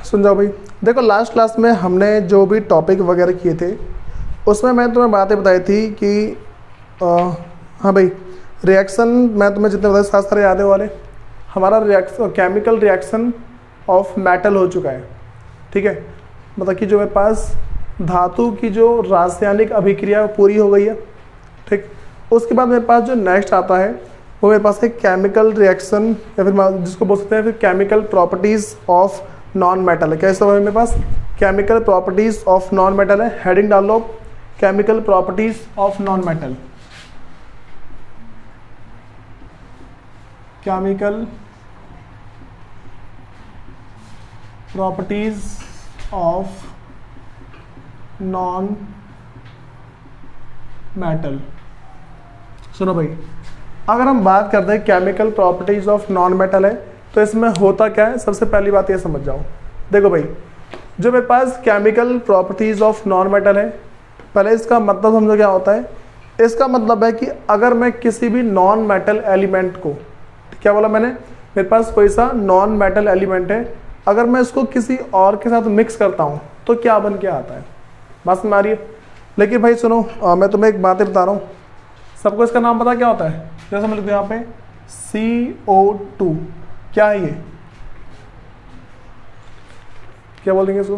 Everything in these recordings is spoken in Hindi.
सुन जाओ भाई, देखो लास्ट क्लास में हमने जो भी टॉपिक वगैरह किए थे उसमें मैं तुम्हें बातें बताई थी कि हाँ भाई, रिएक्शन मैं तुम्हें जितने बताए साथ सारे याद है वाले, हमारा reaction chemical reaction of metal हो चुका है। ठीक है, मतलब कि जो मेरे पास धातु की जो रासायनिक अभिक्रिया पूरी हो गई है। ठीक, उसके बाद मेरे पास जो नेक्स्ट आता है वो मेरे पास है केमिकल रिएक्शन, या फिर जिसको बोल सकते हैं फिर chemical properties of non metal है। कैसा है मेरे पास chemical properties of non metal है। हेडिंग डाल लो chemical properties of non metal. Chemical properties of non metal. सुनो भाई, अगर हम बात करते हैं chemical properties of non metal है तो इसमें होता क्या है, सबसे पहली बात ये समझ जाओ। देखो भाई, जो मेरे पास chemical properties of non metal है, पहले इसका मतलब समझो क्या होता है। इसका मतलब है कि अगर मैं किसी भी नॉन मेटल एलिमेंट को, क्या बोला मैंने, मेरे पास कोई सा नॉन मेटल एलिमेंट है, अगर मैं इसको किसी और के साथ मिक्स करता हूँ तो क्या बन के आता है, बात समझ आ रही है। लेकिन भाई सुनो, मैं तुम्हें एक बातें बता रहा हूँ, सबको इसका नाम पता क्या होता है। जैसे मैं लिखते हैं यहाँ पे CO2, क्या है ये, क्या बोल देंगे इसको,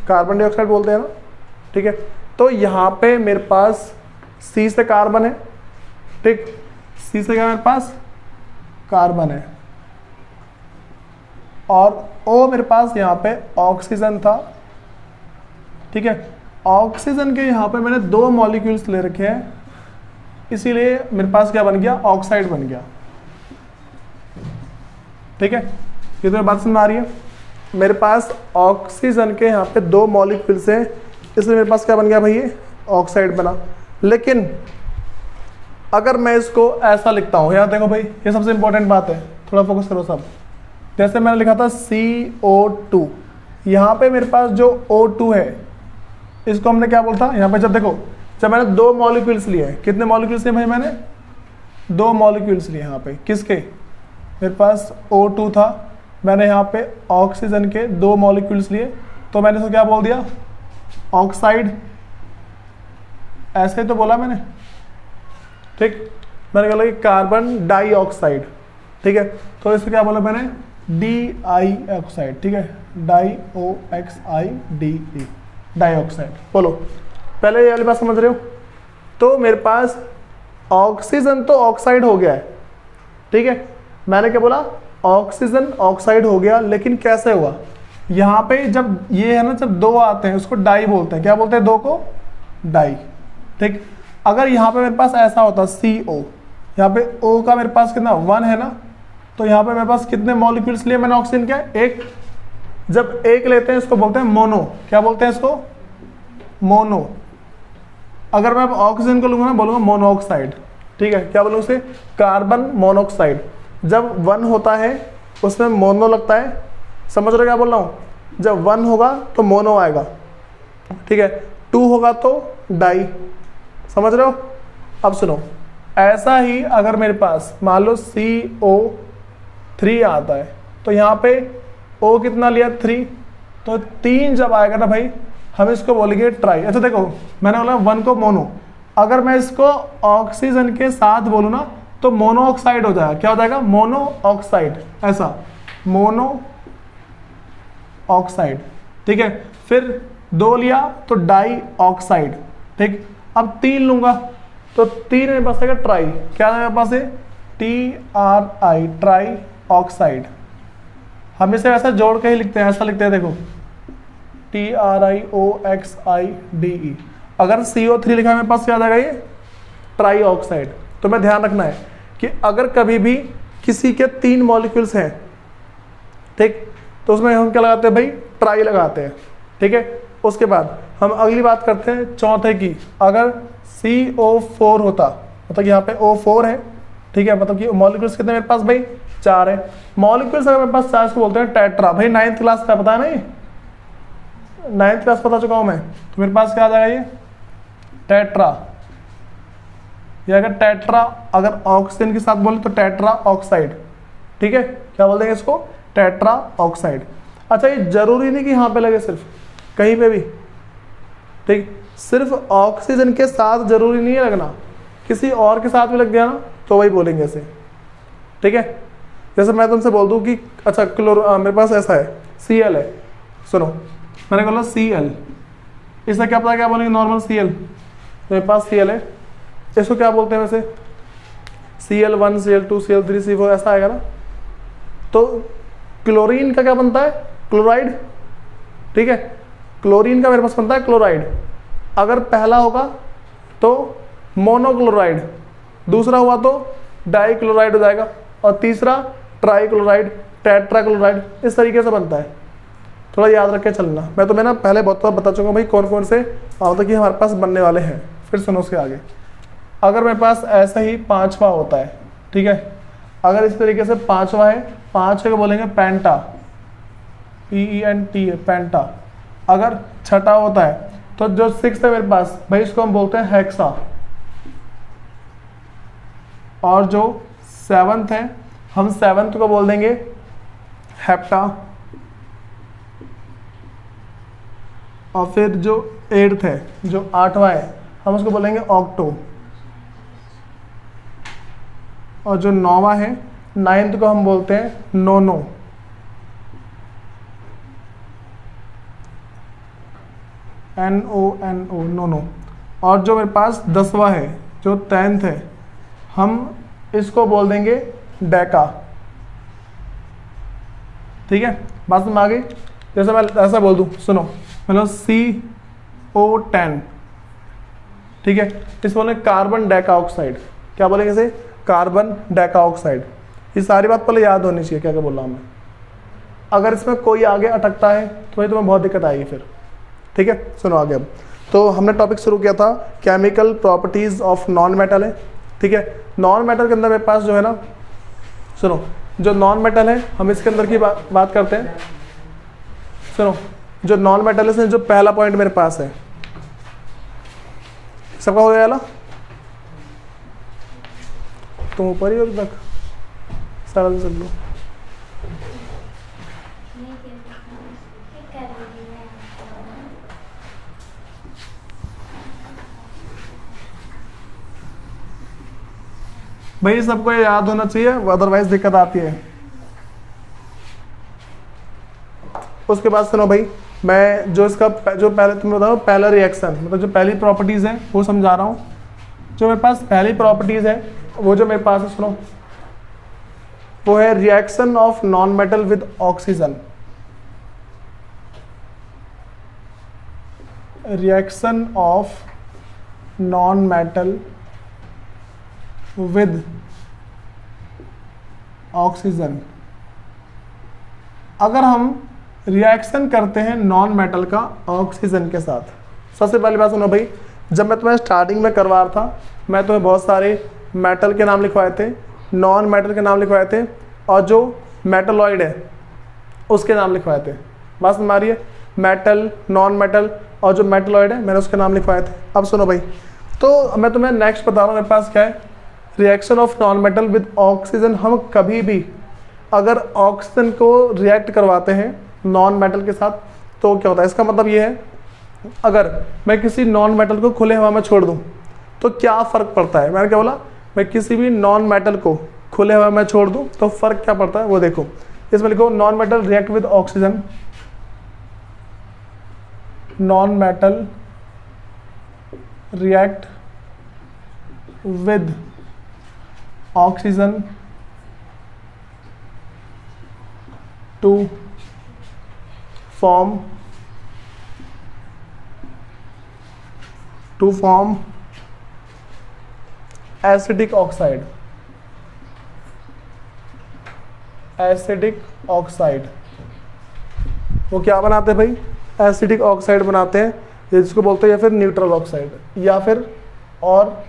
कार्बन डाइऑक्साइड बोलते हैं ना। ठीक है, तो यहाँ पे मेरे पास C से कार्बन है। ठीक, C से क्या मेरे पास कार्बन है, और O मेरे पास यहाँ पे ऑक्सीजन था। ठीक है, ऑक्सीजन के यहाँ पे मैंने 2 मॉलिक्यूल्स ले रखे हैं, इसीलिए मेरे पास क्या बन गया, ऑक्साइड बन गया। ठीक है, ये तो बात समझ में आ रही है। मेरे पास ऑक्सीजन के यहाँ पे 2 मॉलिक्यूल्स हैं, इसलिए मेरे पास क्या बन गया भाई, ये ऑक्साइड बना। लेकिन अगर मैं इसको ऐसा लिखता हूँ, यहाँ देखो भाई, ये सबसे इंपॉर्टेंट बात है, थोड़ा फोकस करो सब। जैसे मैंने लिखा था CO2, यहाँ पे मेरे पास जो O2 है इसको हमने क्या बोलता, यहाँ पे जब देखो, जब मैंने 2 मॉलिक्यूल्स लिए, कितने मॉलिक्यूल्स लिए भाई, मैंने 2 मॉलिक्यूल्स लिए यहाँ पे, किसके, मेरे पास O2 था, मैंने यहाँ पे ऑक्सीजन के 2 मॉलिक्यूल्स लिए, तो मैंने इसको क्या बोल दिया, ऑक्साइड। ऐसे ही तो बोला मैंने। ठीक, मैंने कहा कि कार्बन डाइऑक्साइड। ठीक है, तो इसको क्या बोला मैंने, DI ऑक्साइड। ठीक है, DOXIDE, डाइऑक्साइड। बोलो, पहले ये वाली बात समझ रहे हो। तो मेरे पास ऑक्सीजन तो ऑक्साइड हो गया है। ठीक है, मैंने क्या बोला, ऑक्सीजन ऑक्साइड हो गया, लेकिन कैसे हुआ, यहाँ पे जब ये है ना, जब 2 आते हैं उसको डाई बोलते हैं। क्या बोलते हैं, 2 को डाई। ठीक, अगर यहाँ पे मेरे पास ऐसा होता CO, यहाँ पे O का मेरे पास कितना 1 है ना, तो यहाँ पे मेरे पास कितने मॉलिक्यूल्स लिए मैंने ऑक्सीजन के, 1। जब 1 लेते हैं इसको बोलते हैं मोनो। क्या बोलते हैं इसको, मोनो। अगर मैं ऑक्सीजन को लूंगा ना, बोलूंगा मोनोऑक्साइड। ठीक है, क्या बोलूँ उसे, कार्बन मोनोऑक्साइड। जब 1 होता है उसमें मोनो लगता है, समझ रहे हो क्या बोल रहा हूँ। जब 1 होगा तो मोनो आएगा। ठीक है, 2 होगा तो डाई, समझ रहे हो। अब सुनो, ऐसा ही अगर मेरे पास मान लो CO3 आता है, तो यहाँ पे O कितना लिया, 3, तो 3 जब आएगा ना भाई, हम इसको बोलेंगे ट्राई। अच्छा देखो, मैंने बोला 1 को मोनो, अगर मैं इसको ऑक्सीजन के साथ बोलूँ ना तो मोनोऑक्साइड हो जाएगा। क्या हो जाएगा, मोनोऑक्साइड, ऐसा मोनो ऑक्साइड। ठीक है, फिर 2 लिया तो डाई ऑक्साइड। ठीक, अब 3 लूंगा तो 3 मेरे पास आएगा ट्राई। क्या मेरे पास है, TRI, ट्राई ऑक्साइड। हम इसे ऐसा जोड़ के ही लिखते हैं, ऐसा लिखते हैं, देखो TRIOXIDE। अगर CO3 लिखा है मेरे पास, क्या आ जाएगा, ये ट्राई ऑक्साइड। तो मैं ध्यान रखना है कि अगर कभी भी किसी के 3 मॉलिक्यूल्स हैं, ठीक, तो उसमें हम क्या लगाते हैं भाई, ट्राई लगाते हैं। ठीक है, उसके बाद हम अगली बात करते हैं चौथे की। अगर CO4 होता, मतलब यहाँ पे O4 है। ठीक है, मतलब कि मॉलिक्यूल्स कितने मेरे पास भाई, 4 है। मॉलिक्यूल्स अगर मेरे पास 4, इसको बोलते हैं टेट्रा। भाई 9th क्लास का पता है ना, ये 9th क्लास बता चुका हूँ मैं। तो मेरे पास क्या आ जाएगा, ये टेट्रा। ये अगर टेट्रा, अगर ऑक्सीजन के साथ बोले तो टेट्रा ऑक्साइड। ठीक है, क्या बोल देंगे इसको, टेट्रा ऑक्साइड। अच्छा, ये जरूरी नहीं कि यहाँ पे लगे, सिर्फ कहीं पे भी, ठीक, सिर्फ ऑक्सीजन के साथ जरूरी नहीं है लगना, किसी और के साथ भी लग गया ना तो वही बोलेंगे ऐसे, ठीक है। जैसे मैं तुमसे बोल दूं कि अच्छा मेरे पास ऐसा है Cl है, सुनो मैंने बोला Cl, इसका क्या पता क्या बोलेंगे, नॉर्मल Cl, मेरे पास Cl है, इसको क्या बोलते हैं वैसे, Cl1 Cl2 Cl3 C4 ऐसा आएगा ना। तो क्लोरीन का क्या बनता है, क्लोराइड, ठीक है, क्लोरीन का मेरे पास बनता है क्लोराइड। अगर पहला होगा तो मोनोक्लोराइड, दूसरा हुआ तो डाइक्लोराइड हो जाएगा, और तीसरा ट्राइक्लोराइड, टेट्राक्लोराइड, इस तरीके से बनता है। थोड़ा याद रख के चलना, मैं तुम्हें ना पहले बहुत बार बता चुका भाई कौन कौन से कि हमारे पास बनने वाले हैं। फिर सुनो उसके आगे, अगर मेरे पास ऐसा ही पांचवा होता है, ठीक है, अगर इस तरीके से पांचवा है, पांच को बोलेंगे पेंटा, PENT है पेंटा। अगर छठा होता है तो जो सिक्स है मेरे पास भाई, इसको हम बोलते हैं हेक्सा, और जो सेवंथ है हम सेवंथ को बोल देंगे हेप्टा, और फिर जो एट्थ है, जो आठवां है, हम उसको बोलेंगे ऑक्टो, और जो नौवां है, नाइन्थ को हम बोलते हैं नोनो, NONO नोनो, और जो मेरे पास 10वां है, जो 10th है, हम इसको बोल देंगे डेका, ठीक है। बात में आ गई। जैसे मैं ऐसा बोल दूं, सुनो मतलब CO10, ठीक है, इस बोले कार्बन डाइऑक्साइड, क्या बोलेंगे इसे, कार्बन डाइऑक्साइड। ये सारी बात पहले याद होनी चाहिए क्या क्या बोल रहा हूं मैं। अगर इसमें कोई आगे अटकता है तो भाई तुम्हें बहुत दिक्कत आएगी फिर, ठीक है। सुनो आगे। अब तो हमने टॉपिक शुरू किया था chemical properties of non metal है, ठीक है। नॉन मेटल के अंदर मेरे पास जो है ना, सुनो जो नॉन मेटल है हम इसके अंदर की बात करते हैं। सुनो जो नॉन मेटल है, जो पहला पॉइंट मेरे पास है, सबका हो गया ना, तुम ऊपर ही हो तक सारा दिन सब लो। भाई सबको याद होना चाहिए, अदरवाइज दिक्कत आती है। उसके बाद सुनो भाई, मैं जो इसका जो पहले तुम्हें बताओ, पहला रिएक्शन मतलब जो पहली प्रॉपर्टीज है वो समझा रहा हूँ। जो मेरे पास पहली प्रॉपर्टीज है वो जो मेरे पास है, सुनो, वो है reaction of non metal with oxygen. Reaction of non metal with oxygen. अगर हम रिएक्शन करते हैं नॉन मेटल का ऑक्सीजन के साथ, सबसे पहली बात सुनो भाई, जब मैं तुम्हें स्टार्टिंग में करवा रहा था, मैं तुम्हें बहुत सारे मेटल के नाम लिखवाए थे, नॉन मेटल के नाम लिखवाए थे, और जो मेटलॉइड है उसके नाम लिखवाए थे। बात समझ आ रही है, मेटल, नॉन मेटल और जो मेटलॉइड है मैंने उसके नाम लिखवाए थे। अब सुनो भाई, तो मैं तुम्हें नेक्स्ट बता रहा हूँ, मेरे पास क्या है, reaction of non metal with oxygen. हम कभी भी अगर ऑक्सीजन को रिएक्ट करवाते हैं नॉन मेटल के साथ तो क्या होता है, इसका मतलब ये है, अगर मैं किसी नॉन मेटल को खुले हवा में छोड़ दूं तो क्या फ़र्क पड़ता है। मैंने क्या बोला, मैं किसी भी नॉन मेटल को खुले हवा में छोड़ दूं तो फ़र्क क्या पड़ता है वो देखो। इसमें लिखो non metal react with oxygen, non metal react with oxygen to form acidic oxide. Acidic oxide वो क्या बनाते हैं भाई, एसिडिक ऑक्साइड बनाते हैं, जिसको बोलते हैं या फिर न्यूट्रल ऑक्साइड या फिर और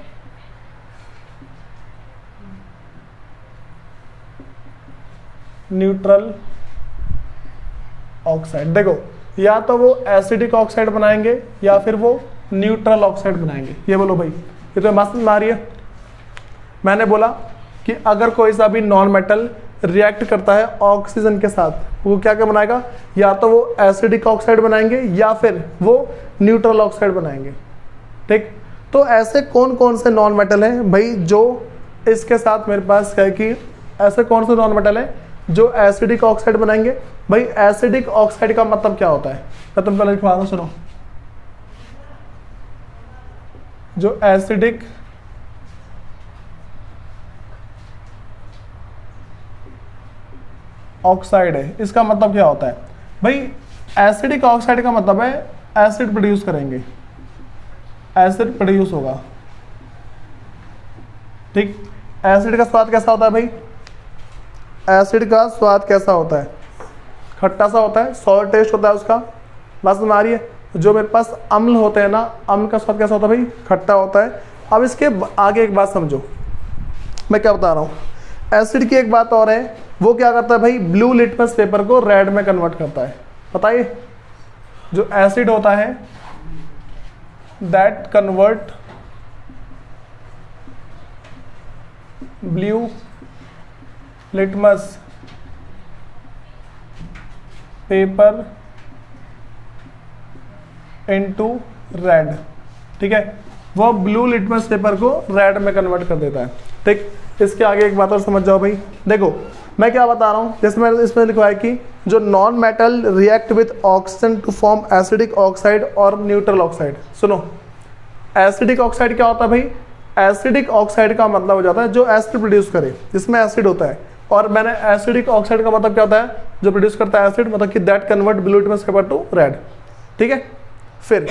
न्यूट्रल ऑक्साइड। देखो या तो वो एसिडिक ऑक्साइड बनाएंगे या फिर वो न्यूट्रल ऑक्साइड बनाएंगे। ये बोलो भाई, ये तो मस्त आ रही है। मैंने बोला कि अगर कोई सा भी नॉन मेटल रिएक्ट करता है ऑक्सीजन के साथ, वो क्या क्या बनाएगा, या तो वो एसिडिक ऑक्साइड बनाएंगे या फिर वो न्यूट्रल ऑक्साइड बनाएंगे। ठीक, तो ऐसे कौन कौन से नॉन मेटल हैं भाई जो इसके साथ मेरे पास क्या है कि ऐसे कौन से नॉन मेटल हैं जो एसिडिक ऑक्साइड बनाएंगे। भाई एसिडिक ऑक्साइड का मतलब क्या होता है, मैं तुम पहले लिखवा दूं, सुनो। जो एसिडिक ऑक्साइड है इसका मतलब क्या होता है भाई, एसिडिक ऑक्साइड का मतलब है एसिड प्रोड्यूस करेंगे, एसिड प्रोड्यूस होगा। ठीक, एसिड का स्वाद कैसा होता है भाई, एसिड का स्वाद कैसा होता है, खट्टा सा होता है, सॉर टेस्ट होता है उसका। बात समझ आ रही है। जो मेरे पास अम्ल होते हैं ना, अम्ल का स्वाद कैसा होता है भाई, खट्टा होता है। अब इसके आगे एक बात समझो, मैं क्या बता रहा हूँ। एसिड की एक बात और है, वो क्या करता है भाई, ब्लू लिटमस पेपर को रेड में कन्वर्ट करता है। बताइए, जो एसिड होता है that convert blue litmus paper into red. ठीक है, वो ब्लू लिटमस पेपर को रेड में कन्वर्ट कर देता है। ठीक, इसके आगे एक बात और समझ जाओ भाई। देखो मैं क्या बता रहा हूँ, जिसमें इसमें लिखा है कि जो non metal react with oxygen to form acidic oxide और न्यूट्रल ऑक्साइड। सुनो, एसिडिक ऑक्साइड क्या होता है भाई, एसिडिक ऑक्साइड का मतलब हो जाता है जो एसिड प्रोड्यूस करे, जिसमें एसिड होता है। और मैंने एसिडिक ऑक्साइड का मतलब क्या होता है, जो प्रोड्यूस करता है एसिड, मतलब कि that convert blue litmus paper two red. ठीक है, फिर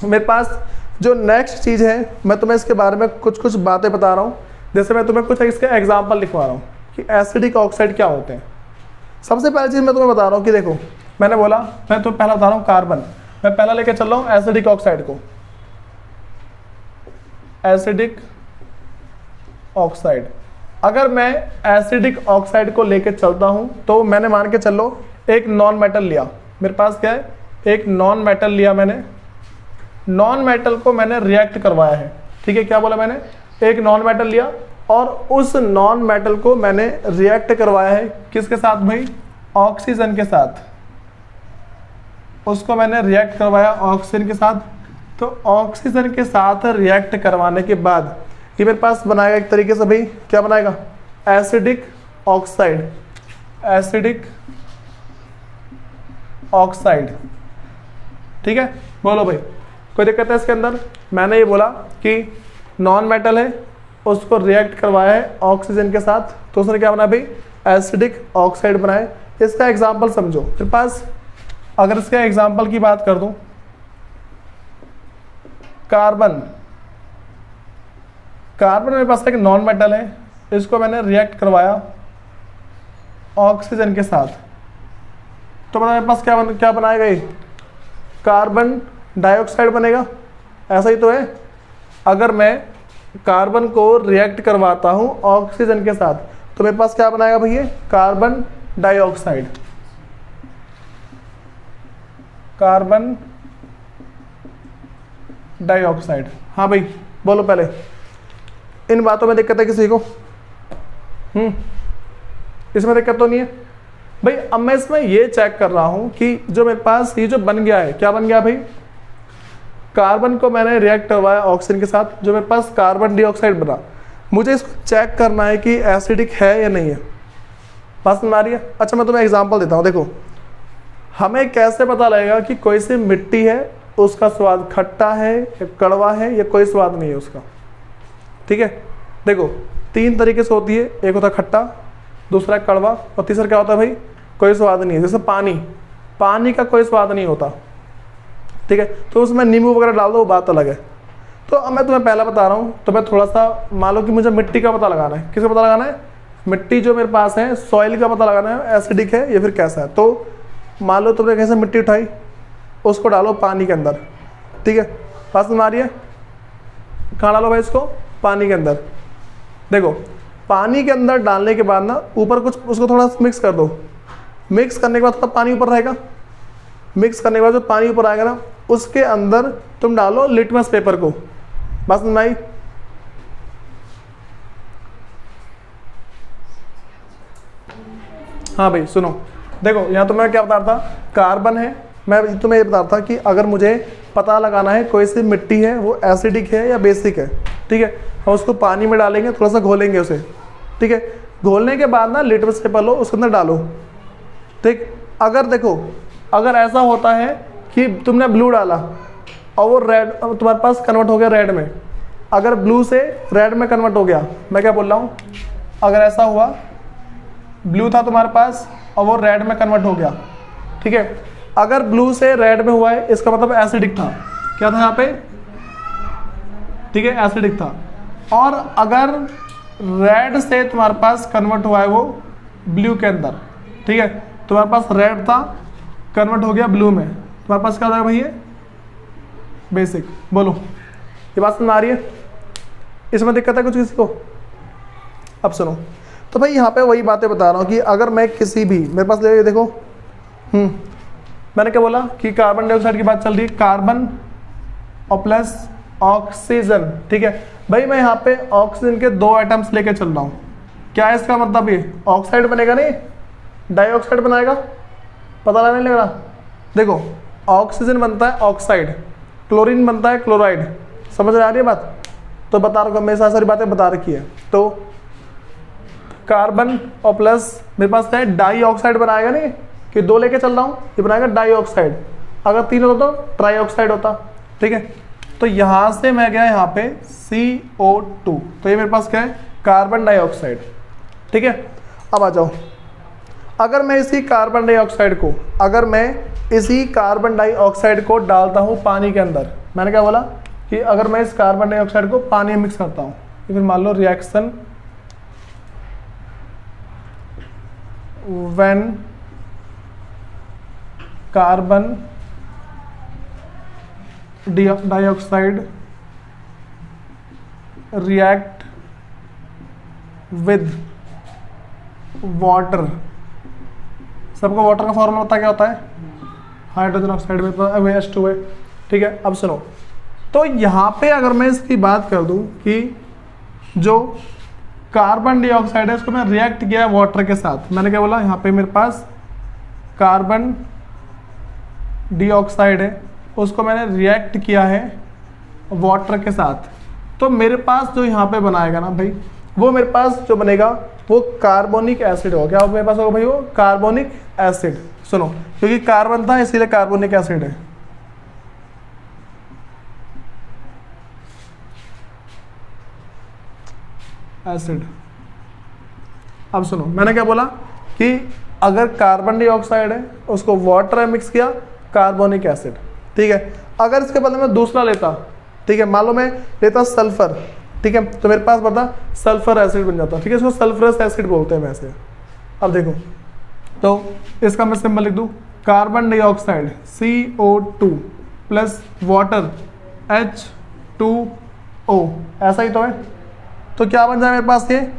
मेरे पास जो नेक्स्ट चीज़ है, मैं तुम्हें इसके बारे में कुछ कुछ बातें बता रहा हूँ। जैसे मैं तुम्हें कुछ इसके एग्जाम्पल लिखवा रहा हूँ कि एसिडिक ऑक्साइड क्या होते हैं। सबसे पहली चीज़ मैं तुम्हें बता रहा हूँ कि देखो, मैंने बोला, मैं तुम्हें पहला बता रहा हूँ कार्बन। मैं पहला लेके चल रहा हूँ एसिडिक ऑक्साइड को, एसिडिक ऑक्साइड। अगर मैं एसिडिक ऑक्साइड को लेके चलता हूँ तो मैंने मान के चलो एक नॉन मेटल लिया, मेरे पास क्या है, एक नॉन मेटल लिया मैंने, नॉन मेटल को मैंने रिएक्ट करवाया है। ठीक है, क्या बोला मैंने, एक नॉन मेटल लिया और उस नॉन मेटल को मैंने रिएक्ट करवाया है किसके साथ भाई, ऑक्सीजन के साथ। उसको मैंने रिएक्ट करवाया ऑक्सीजन के साथ। तो ऑक्सीजन के साथ रिएक्ट करवाने के बाद ये मेरे पास बनाएगा एक तरीके से भाई, क्या बनाएगा, एसिडिक ऑक्साइड, एसिडिक ऑक्साइड। ठीक है, बोलो भाई कोई दिक्कत है इसके अंदर। मैंने ये बोला कि नॉन मेटल है, उसको रिएक्ट करवाया है ऑक्सीजन के साथ, तो उसने क्या बनाया भाई, एसिडिक ऑक्साइड बनाए। इसका एग्जांपल समझो, मेरे पास अगर इसका एग्जांपल की बात कर दूं, कार्बन, कार्बन मेरे पास एक नॉन मेटल है, इसको मैंने रिएक्ट करवाया ऑक्सीजन के साथ, तो मेरे पास क्या बनाएगा ये, कार्बन डाइऑक्साइड बनेगा। ऐसा ही तो है, अगर मैं कार्बन को रिएक्ट करवाता हूं ऑक्सीजन के साथ तो मेरे पास क्या बनाएगा भैया, कार्बन डाइऑक्साइड, कार्बन डाइऑक्साइड। हाँ भाई बोलो पहले, इन बातों में दिक्कत है किसी को? इसमें दिक्कत तो नहीं है भाई। अब मैं इसमें ये चेक कर रहा हूं कि जो मेरे पास ये जो बन गया है, क्या बन गया भाई, कार्बन को मैंने रिएक्ट करवाया ऑक्सीजन के साथ, जो मेरे पास कार्बन डाइऑक्साइड बना। मुझे इसको चेक करना है कि एसिडिक है या नहीं है। बात समझ आ रही है? अच्छा मैं तुम्हें एग्जांपल देता हूँ। देखो हमें कैसे पता लगेगा कि कोई सी मिट्टी है, उसका स्वाद खट्टा है या कड़वा है या कोई स्वाद नहीं है उसका। ठीक है, देखो 3 तरीके से होती है, एक होता है खट्टा, दूसरा है कड़वा और तीसरा क्या होता है भाई, कोई स्वाद नहीं है। जैसे पानी, पानी का कोई स्वाद नहीं होता। ठीक है, तो उसमें नींबू वगैरह डाल दो, वो बात अलग है। तो अब मैं तुम्हें पहला बता रहा हूँ, तो मैं थोड़ा सा मान लो कि मुझे मिट्टी का पता लगाना है। किसका पता लगाना है? मिट्टी जो मेरे पास है, सॉइल का पता लगाना है, एसिडिक है या फिर कैसा है। तो मान लो तुमने कैसे मिट्टी उठाई, उसको डालो पानी के अंदर। ठीक है, बात समझ आ रही है? कहाँ डालो भाई इसको? पानी के अंदर। देखो पानी के अंदर डालने के बाद ना ऊपर कुछ उसको थोड़ा मिक्स कर दो। मिक्स करने के बाद थोड़ा पानी ऊपर रहेगा। मिक्स करने के बाद जो पानी ऊपर आएगा ना, उसके अंदर तुम डालो लिटमस पेपर को। बात समझ आई? हाँ भाई सुनो, देखो यहाँ तो मैं क्या बता रहा था, कार्बन है, मैं तुम्हें ये बता रहा था कि अगर मुझे पता लगाना है कोई सी मिट्टी है वो एसिडिक है या बेसिक है, ठीक है, हम उसको पानी में डालेंगे, थोड़ा सा घोलेंगे उसे, ठीक है, घोलने के बाद ना लिटमस पेपर लो, उसके अंदर डालो, ठीक। अगर देखो, अगर ऐसा होता है कि तुमने ब्लू डाला और वो रेड तुम्हारे पास कन्वर्ट हो गया रेड में, अगर ब्लू से रेड में कन्वर्ट हो गया, मैं क्या बोल रहा हूँ, अगर ऐसा हुआ, ब्लू था तुम्हारे पास और वो रेड में कन्वर्ट हो गया, ठीक है, अगर ब्लू से रेड में हुआ है इसका मतलब एसिडिक था, क्या था यहाँ पे, ठीक है, एसिडिक था। और अगर रेड से तुम्हारे पास कन्वर्ट हुआ है वो ब्लू के अंदर, ठीक है, तुम्हारे पास रेड था कन्वर्ट हो गया ब्लू में, तुम्हारे पास क्या हो जाएगा भाई, ये बेसिक। बोलो ये बात समझ आ रही है, इसमें दिक्कत है कुछ किसी को? अब सुनो, तो भाई यहाँ पे वही बातें बता रहा हूँ कि अगर मैं किसी भी, मेरे पास ले देखो, मैंने क्या बोला कि कार्बन डाइऑक्साइड की बात चल रही है, कार्बन और प्लस ऑक्सीजन, ठीक है भाई, मैं यहाँ पे ऑक्सीजन के 2 एटम्स लेके चल रहा हूँ, क्या है इसका मतलब, ये ऑक्साइड बनेगा नहीं डाइऑक्साइड बनाएगा, पता नहीं लग रहा? देखो ऑक्सीजन बनता है ऑक्साइड, क्लोरीन बनता है क्लोराइड, समझ आ रही है बात? तो बता रहा हूँ, मैं सारी बातें बता रखी है। तो कार्बन और प्लस मेरे पास है डाइऑक्साइड बनाएगा नहीं, कि 2 लेके चल रहा हूँ, ये बनाएगा डाइऑक्साइड, अगर 3 होता तो ट्राइऑक्साइड होता, ठीक है। तो यहाँ से मैं गया यहाँ पे CO2, तो ये मेरे पास क्या है, कार्बन डाइऑक्साइड, ठीक है। अब आ जाओ, अगर मैं इसी कार्बन डाइऑक्साइड को, अगर मैं इसी कार्बन डाइऑक्साइड को डालता हूँ पानी के अंदर, मैंने क्या बोला कि अगर मैं इस कार्बन डाइऑक्साइड को पानी में मिक्स करता हूँ, तो फिर मान लो reaction when carbon dioxide react with water, सबको वाटर का फॉर्मूला पता क्या होता है, हाइड्रोजन ऑक्साइड में H2 है, ठीक है। अब सुनो, तो यहाँ पे अगर मैं इसकी बात कर दूँ कि जो कार्बन डाइऑक्साइड है इसको मैं रिएक्ट किया वाटर के साथ, मैंने क्या बोला, यहाँ पे मेरे पास कार्बन डाइऑक्साइड है, उसको मैंने रिएक्ट किया है वाटर के साथ, तो मेरे पास जो यहाँ पे बनाएगा ना भाई, वो मेरे पास जो बनेगा वो कार्बोनिक एसिड होगा। क्या मेरे पास होगा भाई, वो कार्बोनिक एसिड। सुनो, क्योंकि कार्बन था इसीलिए कार्बोनिक एसिड है, एसिड। अब सुनो, मैंने क्या बोला कि अगर कार्बन डाइऑक्साइड है उसको वाटर में मिक्स किया, कार्बोनिक एसिड, ठीक है। अगर इसके बदले में दूसरा लेता, ठीक है, मान लो मैं लेता सल्फर, ठीक है, तो मेरे पास बता सल्फर एसिड बन जाता, ठीक है, इसको सल्फरस एसिड बोलते हैं वैसे। अब देखो, तो इसका मैं सिंबल लिख दूं, carbon dioxide CO2 plus water H2O, ऐसा ही तो है। तो क्या बन जाए मेरे पास, ये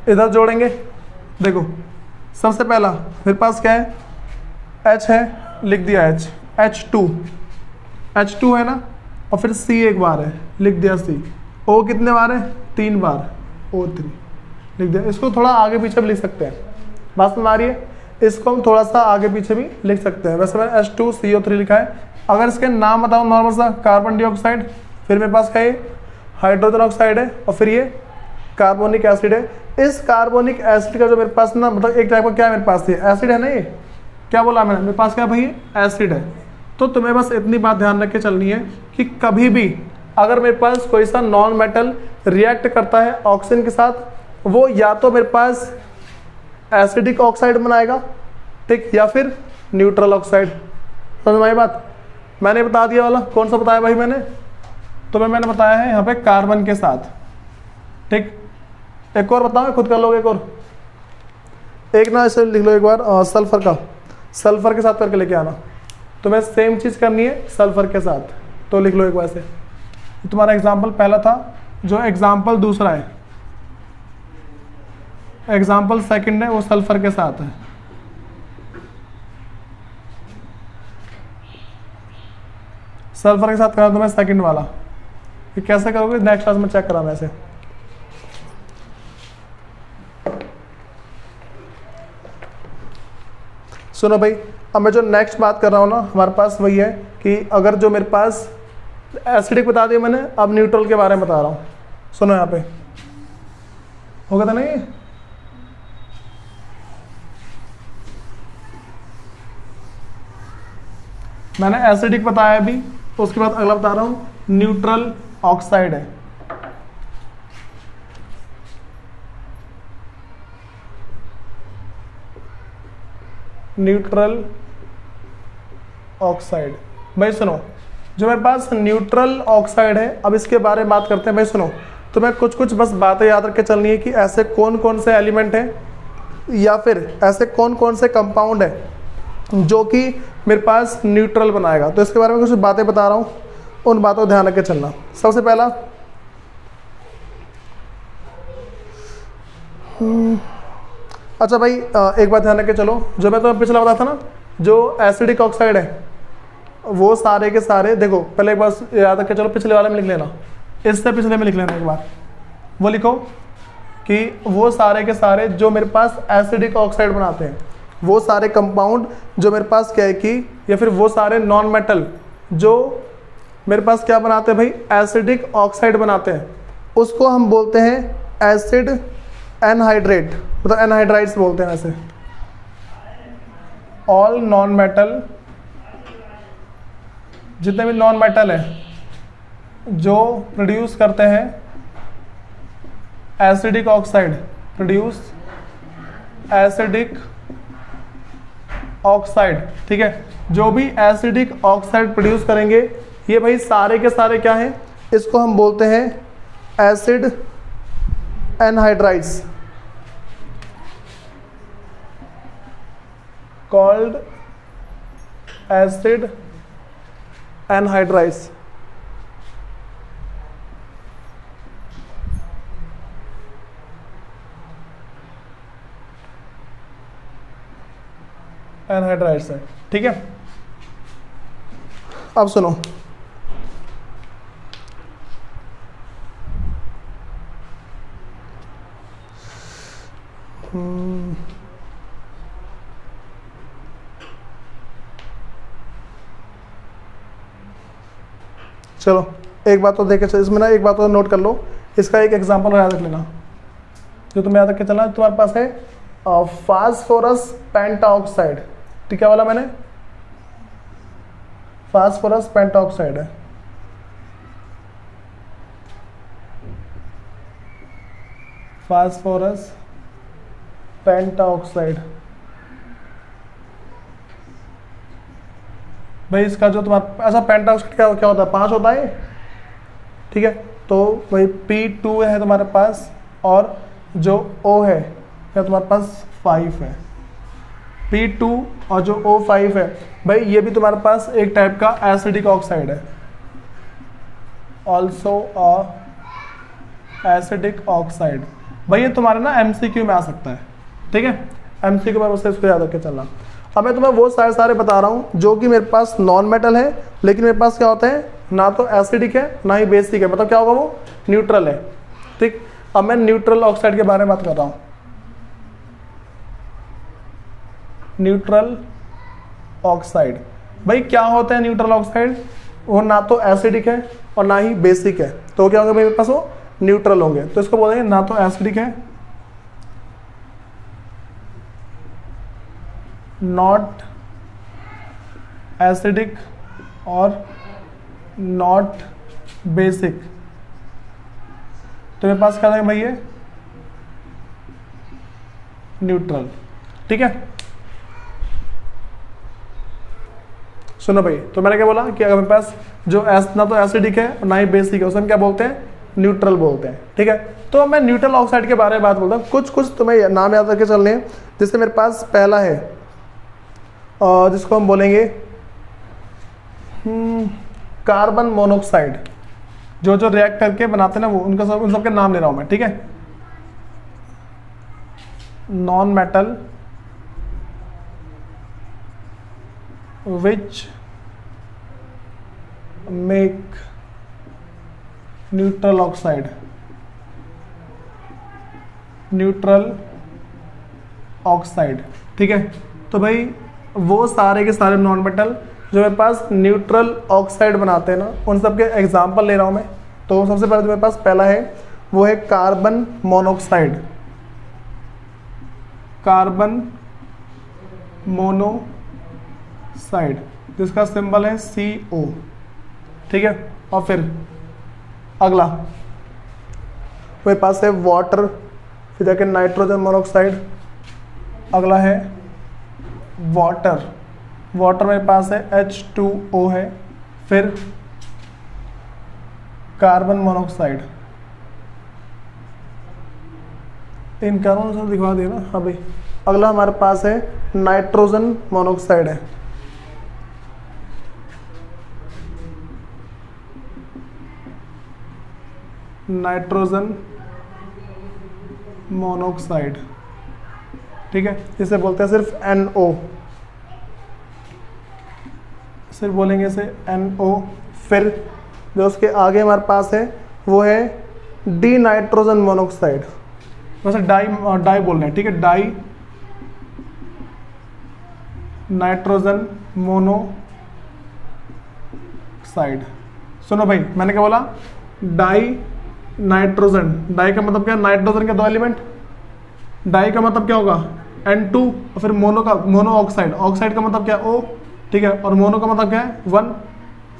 इधर जोड़ेंगे, देखो सबसे पहला मेरे पास क्या है, H है, लिख दिया H, H2 है ना, और फिर C एक बार है, लिख दिया C, O कितने बार है, 3 बार, O3 लिख दिया। इसको थोड़ा आगे पीछे भी लिख सकते हैं, बात समझ आ रही है? इसको हम थोड़ा सा आगे पीछे भी लिख सकते हैं। वैसे मैंने H2CO3 लिखा है। अगर इसके नाम बताओ नॉर्मल सा, कार्बन डाइऑक्साइड, फिर मेरे पास क्या है, हाइड्रोजन ऑक्साइड है, और फिर ये कार्बोनिक एसिड है। इस कार्बोनिक एसिड का जो मेरे पास ना, मतलब एक टाइप का क्या मेरे पास है, एसिड है ना, ये क्या बोला मैंने, मेरे पास क्या भाई, एसिड है। तो तुम्हें बस इतनी बात ध्यान रख के चलनी है कि कभी भी अगर मेरे पास कोई सा नॉन मेटल रिएक्ट करता है ऑक्सीजन के साथ, वो या तो मेरे पास एसिडिक ऑक्साइड बनाएगा, ठीक, या फिर न्यूट्रल ऑक्साइड। समझ में आई बात? मैंने बता दिया वाला, कौन सा बताया भाई मैंने, तो मैंने बताया है यहाँ पे कार्बन के साथ, ठीक। एक और बताओ, खुद कर लोगे एक और, एक ना ऐसे लिख लो एक बार, सल्फर का, सल्फर के साथ करके लेके आना। तुम्हें सेम चीज़ करनी है सल्फर के साथ, तो लिख लो एक बार से। तुम्हारा एग्जाम्पल पहला था, जो एग्जाम्पल दूसरा है, एग्जाम्पल सेकंड है, वो सल्फर के साथ है। सल्फर के साथ करा तुम्हें सेकंड वाला, ये कैसे करोगे नेक्स्ट क्लास में चेक कराना ऐसे। सुनो भाई, अब मैं जो नेक्स्ट बात कर रहा हूँ ना, हमारे पास वही है कि अगर जो मेरे पास एसिडिक बता दिया मैंने, अब न्यूट्रल के बारे में बता रहा हूँ। सुनो यहाँ पे होगा था नहीं, मैंने एसिडिक बताया अभी, तो उसके बाद अगला बता रहा हूँ न्यूट्रल ऑक्साइड है। न्यूट्रल ऑक्साइड, भाई सुनो, जो मेरे पास न्यूट्रल ऑक्साइड है, अब इसके बारे में बात करते हैं। भाई सुनो, तुम्हें कुछ कुछ बस बातें याद रख के चलनी है कि ऐसे कौन कौन से एलिमेंट हैं या फिर ऐसे कौन कौन से कंपाउंड है जो कि मेरे पास न्यूट्रल बनाएगा। तो इसके बारे में कुछ बातें बता रहा हूँ, उन बातों को ध्यान रख के चलना। सबसे पहला, अच्छा भाई एक बात ध्यान रख के चलो, जो मैं तुम्हें पिछला बताया था ना, जो एसिडिक ऑक्साइड है वो सारे के सारे, देखो पहले एक बार याद रख के चलो, पिछले वाले में लिख लेना, इससे पिछले में लिख लेना एक बार, वो लिखो कि वो सारे के सारे जो मेरे पास एसिडिक ऑक्साइड बनाते हैं, वो सारे कंपाउंड जो मेरे पास क्या है कि, या फिर वो सारे नॉन मेटल जो मेरे पास क्या बनाते हैं भाई, एसिडिक ऑक्साइड बनाते हैं, उसको हम बोलते हैं एसिड एनहाइड्रेट, मतलब एनहाइड्राइड्स बोलते हैं वैसे। ऑल नॉन मेटल, जितने भी नॉन मेटल है जो प्रोड्यूस करते हैं acidic oxide, produce acidic oxide, ठीक है, जो भी एसिडिक ऑक्साइड प्रोड्यूस करेंगे, ये भाई सारे के सारे क्या हैं, इसको हम बोलते हैं acid anhydrides, called acid anhydrides. Anhydrides है, ठीक है। अब सुनो, चलो एक बात तो देखे चलो, इसमें ना एक बात तो नोट कर लो, इसका एक एग्जांपल याद रख लेना, जो तुम्हें याद रख के चलना। तुम्हारे पास है फास्फोरस पेंटाऑक्साइड, ठीक है वाला मैंने, फास्फोरस पेंटाऑक्साइड है, फास्फोरस पेंटाऑक्साइड। भाई इसका जो तुम्हारा ऐसा पेंटाऑक्साइड क्या क्या होता है, 5 होता है, ठीक है। तो भाई P2 है तुम्हारे पास, और जो O है क्या तुम्हारे पास 5 है। P2 और जो O5 है भाई, ये भी तुम्हारे पास एक टाइप का एसिडिक ऑक्साइड है, ऑल्सो अ एसिडिक ऑक्साइड। भाई ये तुम्हारे ना MCQ में आ सकता है, ठीक है, MCQ में बस इसको याद रख के चलना। अब मैं तुम्हें वो सारे बता रहा हूँ जो कि मेरे पास नॉन मेटल है, लेकिन मेरे पास क्या होता है, ना तो एसिडिक है ना ही बेसिक है, मतलब क्या होगा वो न्यूट्रल है, ठीक। अब मैं न्यूट्रल ऑक्साइड के बारे में बात कर रहा हूँ। न्यूट्रल ऑक्साइड, भाई क्या होता है न्यूट्रल ऑक्साइड, वो ना तो एसिडिक है और ना ही बेसिक है, तो क्या होगा मेरे पास, वो न्यूट्रल होंगे। तो इसको बोलेंगे ना तो एसिडिक है, नॉट एसिडिक, और नॉट बेसिक। तो मेरे पास क्या है भाई, ये न्यूट्रल, ठीक है। सुनो भाई, तो मैंने क्या बोला कि अगर मेरे पास जो ना तो एसिडिक है और ना ही बेसिक है, उसे हम क्या बोलते हैं, न्यूट्रल बोलते हैं, ठीक है। तो मैं न्यूट्रल ऑक्साइड के बारे में बात बोलता हूँ, कुछ कुछ तुम्हें नाम याद रख के चलने हैं। जैसे मेरे पास पहला है जिसको हम बोलेंगे कार्बन मोनोऑक्साइड, जो जो रिएक्ट करके बनाते हैं ना वो, उन सबके नाम ले रहा हूं मैं, ठीक है। Non metal which make neutral oxide, neutral oxide, ठीक है। तो भाई वो सारे के सारे नॉन मेटल जो मेरे पास न्यूट्रल ऑक्साइड बनाते हैं ना, उन सब के एग्जाम्पल ले रहा हूँ मैं। तो सबसे पहले जो मेरे पास पहला है वो है कार्बन मोनोऑक्साइड, कार्बन मोनोऑक्साइड जिसका सिंबल है CO, ठीक है। और फिर अगला मेरे पास है वाटर, फिर जाके नाइट्रोजन मोनोऑक्साइड, अगला है वाटर, वाटर मेरे पास है H2O है, फिर कार्बन मोनोऑक्साइड, इन कार्बन से दिखवा दिया ना, हाँ भाई। अगला हमारे पास है नाइट्रोजन मोनोऑक्साइड है, नाइट्रोजन मोनोऑक्साइड, ठीक है। इसे बोलते हैं सिर्फ NO, सिर्फ बोलेंगे इसे NO। फिर जो उसके आगे हमारे पास है वो है डी नाइट्रोजन मोनोऑक्साइड, वैसे डाई बोल रहे हैं, ठीक है, डाई नाइट्रोजन मोनोऑक्साइड। सुनो भाई, मैंने क्या बोला, डाई नाइट्रोजन, डाई का मतलब क्या, नाइट्रोजन के दो एलिमेंट, डाई का मतलब क्या होगा N2, और फिर मोनो का मोनो ऑक्साइड, ऑक्साइड का मतलब क्या O, ठीक है, और मोनो का मतलब क्या है 1।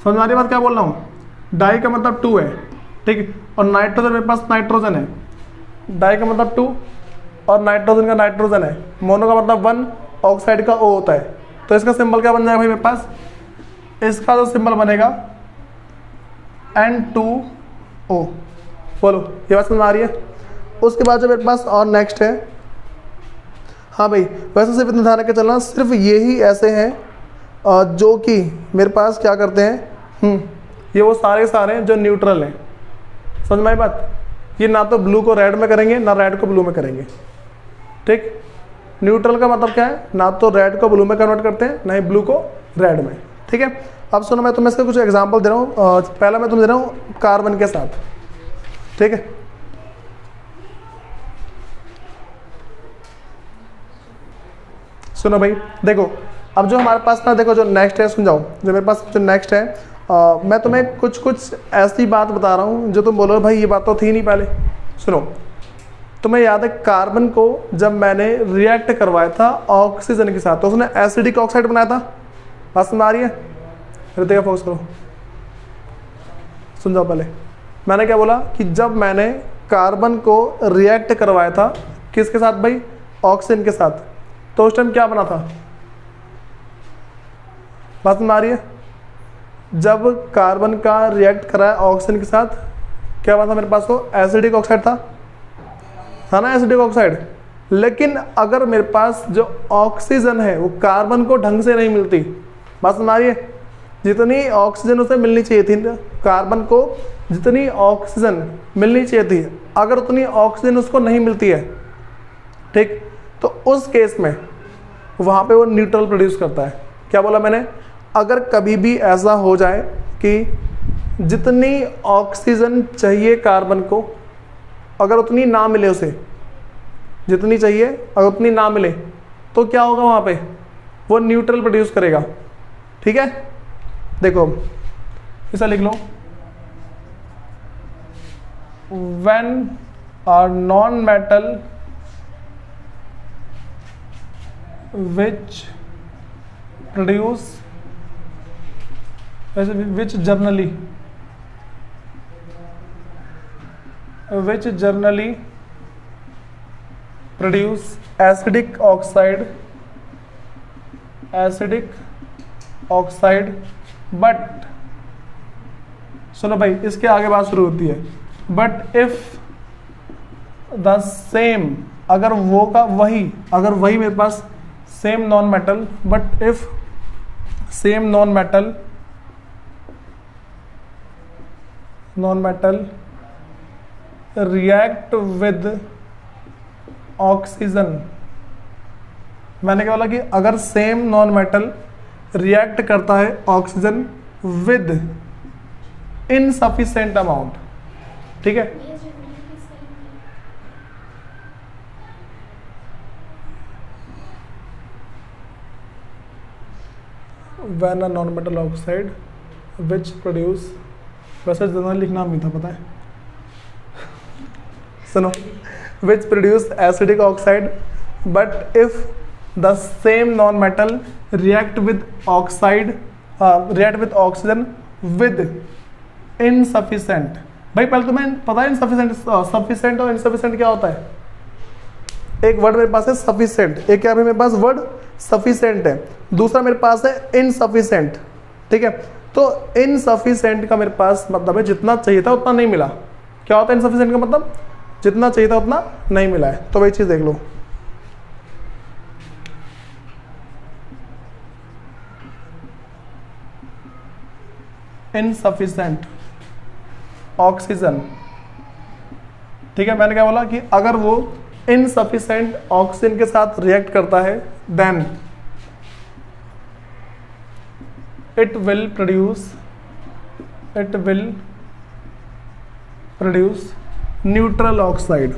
समझ आ रही बात क्या बोल रहा हूँ, डाई का मतलब 2 है, ठीक है, और नाइट्रोजन मेरे पास नाइट्रोजन है, डाई का मतलब 2 और नाइट्रोजन का नाइट्रोजन है, मोनो का मतलब 1, ऑक्साइड का O होता है। तो इसका सिंबल क्या बन जाएगा भाई मेरे पास, इसका जो सिंबल बनेगा N2O। बोलो ये बात समझ आ रही है। उसके बाद जो मेरे पास और नेक्स्ट है, हाँ भाई, वैसे सिर्फ इतना ध्यान रख के चलना, सिर्फ यही ऐसे हैं जो कि मेरे पास क्या करते हैं, ये वो सारे के सारे जो न्यूट्रल हैं। समझ में आई बात, ये ना तो ब्लू को रेड में करेंगे ना रेड को ब्लू में करेंगे, ठीक। न्यूट्रल का मतलब क्या है, ना तो रेड को ब्लू में कन्वर्ट करते हैं ना ही ब्लू को रेड में, ठीक है। अब सुनो, मैं तुम्हें इसका कुछ एग्जांपल दे रहा हूँ। पहला मैं तुम्हें दे रहा हूँ कार्बन के साथ, ठीक है। सुनो भाई, देखो अब जो हमारे पास ना, देखो जो नेक्स्ट है, सुन जाओ, जो मेरे पास जो नेक्स्ट है, मैं तुम्हें कुछ ऐसी बात बता रहा हूँ जो तुम बोलो भाई ये बात तो थी नहीं पहले। सुनो, तुम्हें याद है कार्बन को जब मैंने रिएक्ट करवाया था ऑक्सीजन के साथ तो उसने एसिडिक ऑक्साइड बनाया था, बात समझ आ रही है। हृदय फोकस करो, सुन जाओ। पहले मैंने क्या बोला कि जब मैंने कार्बन को रिएक्ट करवाया था किसके साथ भाई, ऑक्सीजन के साथ, तो उस टाइम क्या बना था, बात समझ आ रही है। जब कार्बन का रिएक्ट कराया ऑक्सीजन के साथ क्या बना था मेरे पास, वो एसिडिक ऑक्साइड था ना, एसिडिक ऑक्साइड। लेकिन अगर मेरे पास जो ऑक्सीजन है वो कार्बन को ढंग से नहीं मिलती, बात समझ आ रही है, जितनी ऑक्सीजन उसे मिलनी चाहिए थी, कार्बन को जितनी ऑक्सीजन मिलनी चाहिए थी, अगर उतनी ऑक्सीजन उसको नहीं मिलती है, ठीक, तो उस केस में वहाँ पे वो न्यूट्रल प्रोड्यूस करता है। क्या बोला मैंने, अगर कभी भी ऐसा हो जाए कि जितनी ऑक्सीजन चाहिए कार्बन को अगर उतनी ना मिले, उसे जितनी चाहिए अगर उतनी ना मिले, तो क्या होगा वहाँ पे, वो न्यूट्रल प्रोड्यूस करेगा, ठीक है। देखो इसे लिख लो, when a non-metal which generally produce acidic oxide but, सुनो भाई इसके आगे बात शुरू होती है, बट इफ द सेम, अगर वही मेरे पास same non metal, but if same non metal react with oxygen, मैंने क्या बोला कि अगर सेम नॉन मेटल रिएक्ट करता है ऑक्सीजन विद इनसफिशिएंट अमाउंट, ठीक है। When a non metal oxide which produce, वैसे जनरल लिखना नहीं था पता है, सुनो, which produce acidic oxide but if the same non metal react with oxide, react with oxygen with insufficient. भाई पहले तुम्हें पता है इनसफिशेंट, सफिशेंट और इनसफिशेंट क्या होता है? एक वर्ड मेरे पास है सफिशेंट, एक क्या है मेरे पास वर्ड सफिशेंट है, दूसरा मेरे पास है इनसफिशेंट, ठीक है। तो इनसफिशेंट का मेरे पास मतलब है जितना चाहिए था उतना नहीं मिला। क्या होता है इनसफिशेंट का मतलब? जितना चाहिए था उतना नहीं मिला है। तो वही चीज देख लो, इनसफिशेंट ऑक्सीजन, ठीक है। मैंने क्या बोला कि अगर वो इनसफिशेंट ऑक्सीजन के साथ रिएक्ट करता है then it will produce neutral oxide,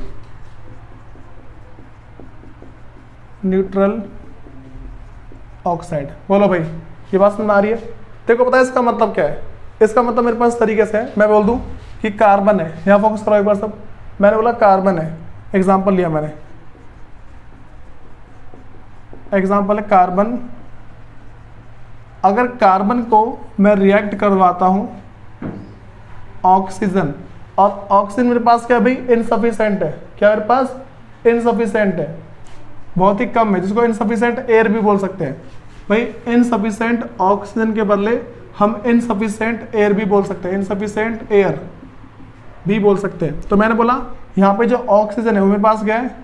neutral oxide. बोलो भाई ये बात समझ में आ रही है? देखो पता है इसका मतलब क्या है? इसका मतलब मेरे पास तरीके से है, मैं बोल दूं कि कार्बन है, यहां फोकस करो एक बार सब, मैंने बोला कार्बन है, एग्जाम्पल लिया मैंने, एग्जाम्पल है कार्बन। अगर कार्बन को मैं रिएक्ट करवाता हूं ऑक्सीजन, और ऑक्सीजन मेरे पास क्या है भाई? इनसफिशेंट है। क्या मेरे पास? इनसफिशेंट है, बहुत ही कम है, जिसको इनसफिशेंट एयर भी बोल सकते हैं। भाई इनसफिशेंट ऑक्सीजन के बदले हम इनसफिशेंट एयर भी बोल सकते हैं, इनसफिशेंट एयर भी बोल सकते हैं। तो मैंने बोला यहाँ पे जो ऑक्सीजन है वो मेरे पास क्या है?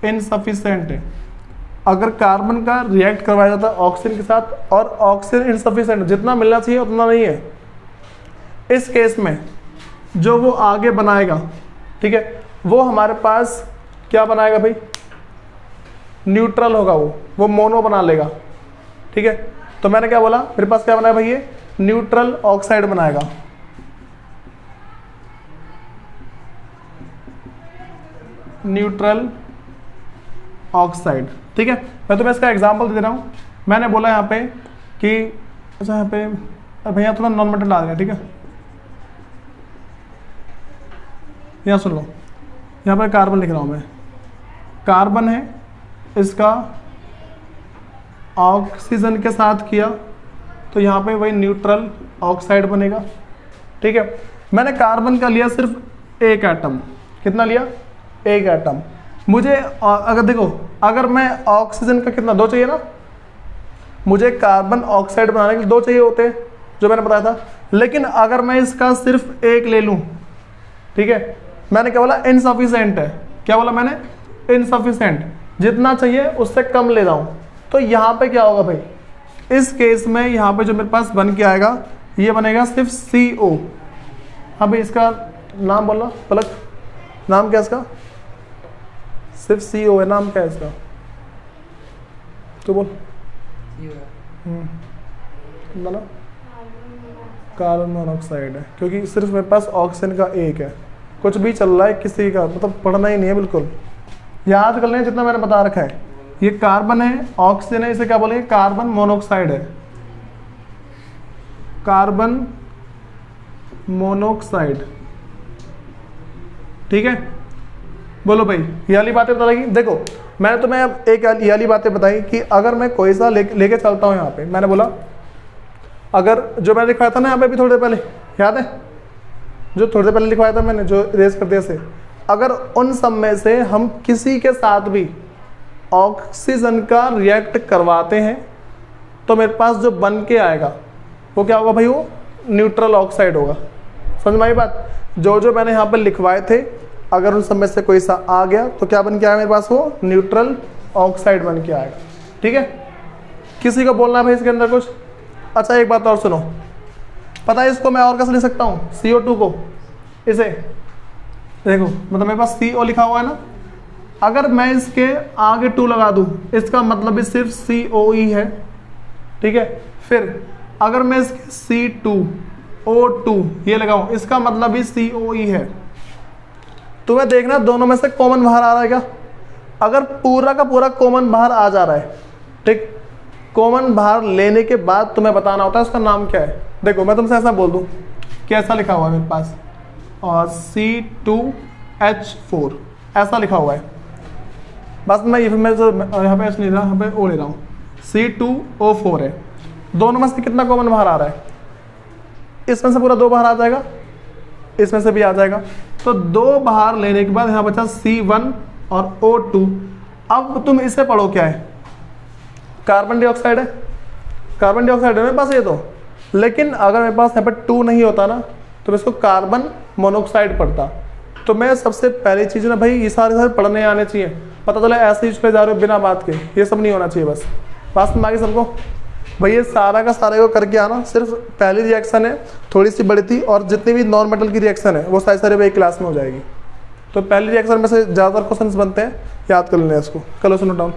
इनसफिशेंट है। अगर कार्बन का रिएक्ट करवाया जाता है ऑक्सीजन के साथ और ऑक्सीजन इनसफिशेंट, जितना मिलना चाहिए उतना नहीं है, इस केस में जो वो आगे बनाएगा, ठीक है, वो हमारे पास क्या बनाएगा भाई? न्यूट्रल होगा, वो मोनो बना लेगा, ठीक है। तो मैंने क्या बोला? मेरे पास क्या बनाया भाई? ये न्यूट्रल ऑक्साइड बनाएगा, न्यूट्रल ऑक्साइड, ठीक है। मैं तुम्हें इसका एग्जांपल दे रहा हूं। मैंने बोला यहाँ पे कि अच्छा यहाँ पे भैया थोड़ा नॉन मेटल डाल दिया, ठीक है। यहाँ सुन लो, यहाँ पर कार्बन लिख रहा हूं मैं, कार्बन है, इसका ऑक्सीजन के साथ किया तो यहाँ पे वही न्यूट्रल ऑक्साइड बनेगा, ठीक है। मैंने कार्बन का लिया सिर्फ एक एटम, कितना लिया? एक एटम। मुझे अगर देखो, अगर मैं ऑक्सीजन का कितना, दो चाहिए ना, मुझे कार्बन ऑक्साइड बनाने के लिए दो चाहिए होते हैं, जो मैंने बताया था। लेकिन अगर मैं इसका सिर्फ एक ले लूं, ठीक है, मैंने क्या बोला? इनसफिशेंट है। क्या बोला मैंने? इनसफिशेंट, जितना चाहिए उससे कम ले रहा हूं। तो यहाँ पे क्या होगा भाई? इस केस में यहाँ पे जो मेरे पास बन के आएगा, ये बनेगा सिर्फ CO। हाँ भाई इसका नाम बोलना पलक, नाम क्या इसका? सिर्फ CO है, नाम क्या है इसका? तो बोल बोला कार्बन मोनोऑक्साइड है, क्योंकि सिर्फ मेरे पास ऑक्सीजन का एक है। कुछ भी चल रहा है किसी का मतलब पढ़ना ही नहीं है, बिल्कुल याद कर लें जितना मैंने बता रखा है। ये कार्बन है, ऑक्सीजन है, इसे क्या बोलेंगे? कार्बन मोनोऑक्साइड है, कार्बन मोनोऑक्साइड, ठीक है। बोलो भाई ये वाली बातें बता लगी। देखो मैंने तुम्हें अब एक ये वाली बातें बताई कि अगर मैं कोई सा लेके चलता हूँ, यहाँ पे मैंने बोला अगर जो मैंने लिखवाया था ना यहाँ पे भी थोड़ी देर पहले, याद है जो थोड़ी देर पहले लिखवाया था मैंने, जो रेस कर दिया से, अगर उन सब में से हम किसी के साथ भी ऑक्सीजन का रिएक्ट करवाते हैं तो मेरे पास जो बन के आएगा वो क्या होगा भाई? वो न्यूट्रल ऑक्साइड होगा। समझ में आई बात? जो मैंने यहाँ पर लिखवाए थे, अगर उन सब में से कोई सा आ गया तो क्या बन के आएगा मेरे पास? वो न्यूट्रल ऑक्साइड बन के आएगा, ठीक है। किसी को बोलना है भाई इसके अंदर कुछ? अच्छा एक बात और सुनो, पता है इसको मैं और कैसे लिख सकता हूँ? CO2 को, इसे देखो, मतलब मेरे पास CO लिखा हुआ है ना, अगर मैं इसके आगे 2 लगा दूं, इसका मतलब भी सिर्फ COE है, ठीक है। फिर अगर मैं इसके C2O2 ये लगाऊं, इसका मतलब भी COE है। तुम्हें देखना दोनों में से कॉमन बाहर आ रहा है क्या? अगर पूरा का पूरा कॉमन बाहर आ जा रहा है ठीक। कॉमन भार लेने के बाद तुम्हें बताना होता है उसका नाम क्या है। देखो मैं तुमसे ऐसा बोल दूं कि ऐसा लिखा हुआ है मेरे पास और C2H4 ऐसा लिखा हुआ है, बस मैं यहाँ पे H नहीं रहा, यहाँ पे O ले रहा हूँ, C2O4 है। दोनों में से कितना कॉमन बाहर आ रहा है? इसमें से पूरा 2 बाहर आ जाएगा, इसमें से भी आ जाएगा, तो 2 बाहर लेने के बाद यहाँ बचा C1 और O2। अब तुम इसे पढ़ो क्या है, कार्बन डाइऑक्साइड है, कार्बन डाइऑक्साइड है मेरे पास ये तो, लेकिन अगर मेरे पास यहाँ पर 2 नहीं होता ना तो मैं इसको कार्बन मोनोऑक्साइड पढ़ता। तो मैं सबसे पहली चीज़ ना भाई ये सारे पढ़ने आने चाहिए, पता चला ऐसे ही चले जा रहे हो बिना बात के, ये सब नहीं होना चाहिए। बस बात में आगे सबको भाई ये सारा का सारे को करके आना, सिर्फ पहली रिएक्शन है थोड़ी सी बड़ी थी और जितनी भी नॉन मेटल की रिएक्शन है वो सारे भाई क्लास में हो जाएगी। तो पहली रिएक्शन में से ज़्यादातर क्वेश्चंस बनते हैं, याद कर लेना इसको। कलो सुनो डाउन।